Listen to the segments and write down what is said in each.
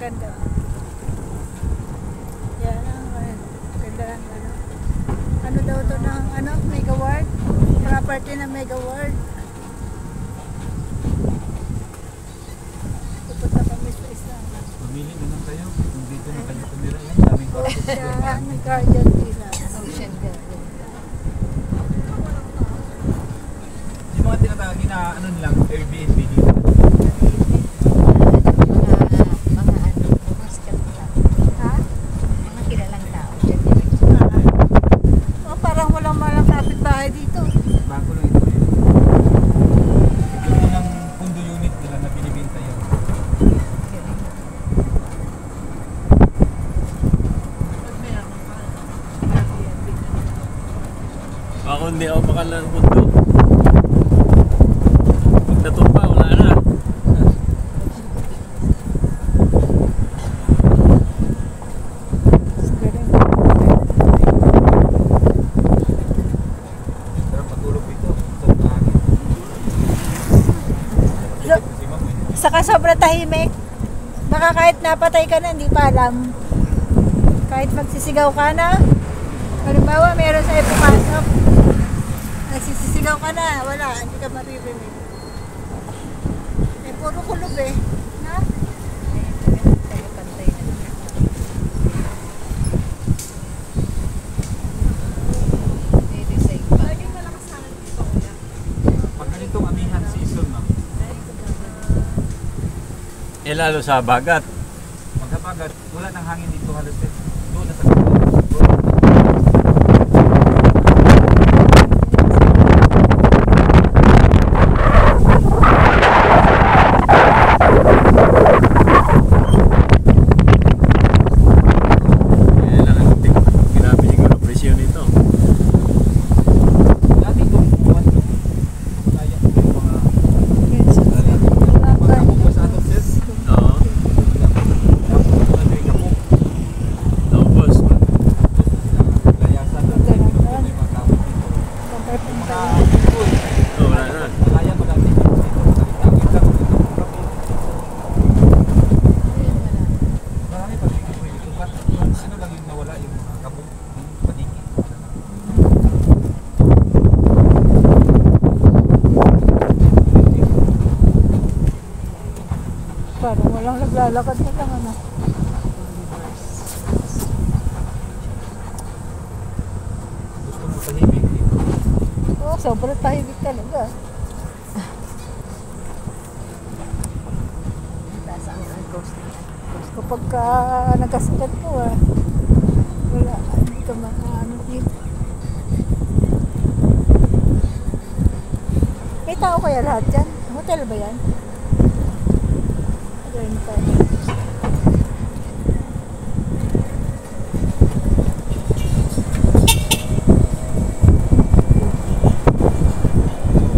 Ganda. Yan ang ganda ng ano. Ano daw to ng ano, Mega Ward? Property ng Mega Ward. Pupunta kami sa isa. Pumili na lang kayo. Kung dito na kayo tumira yan. Daming Ocean, Guardian Villa. Ocean Garden. Yung mga tinatawag na ano nilang Airbnb dito. Ako hindi ako makala ng mundo. Pag natumpa, wala na. Sarap matulog dito. Saka sobrang tahimik. Baka kahit napatay ka na, hindi pa alam. Kahit magsisigaw ka na, halimbawa meron sa'yo pumasok, nagsisisigaw ka na, wala, hindi ka maririnig. Eh, puro kulog eh. Na? Pag ganitong amihan season, no? Eh lalo sa bagat. Magkabagat, wala nang hangin dito halos eh. Doon na sa parang walang naglalakad na lang ano. gusto mo tahimik dito. Oo, sobrang tahimik talaga. Kapag nagkasakit ko wala, hindi ka ano dito. May tao kaya lahat dyan? Hotel ba yan?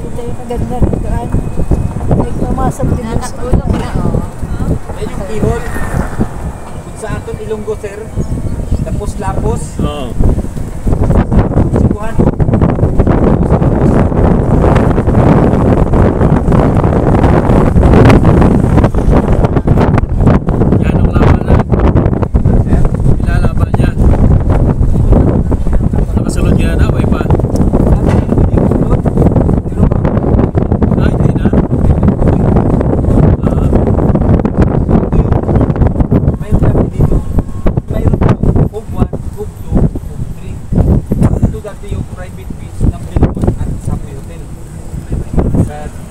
Ito yung maganda ng daan. May pumasok din yung nakatulog na Yan yung ihol. Kung sa aton Ilonggo, sir. Tapos Lapos. Oo. Cebuano.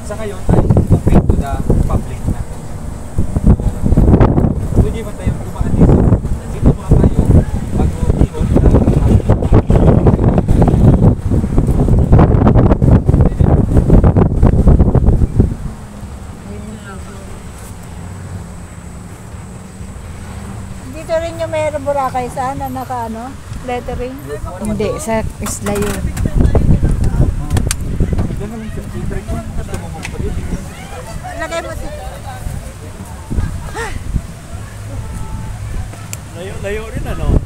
Sa ngayon ay open to the public na. Pwede ba tayong dumaan dito? Dito muna tayo bago ihon na dito rin yung may Boracay saan na naka ano, lettering. Hindi, sa isla yun. Lagay mo si Layo rin ano.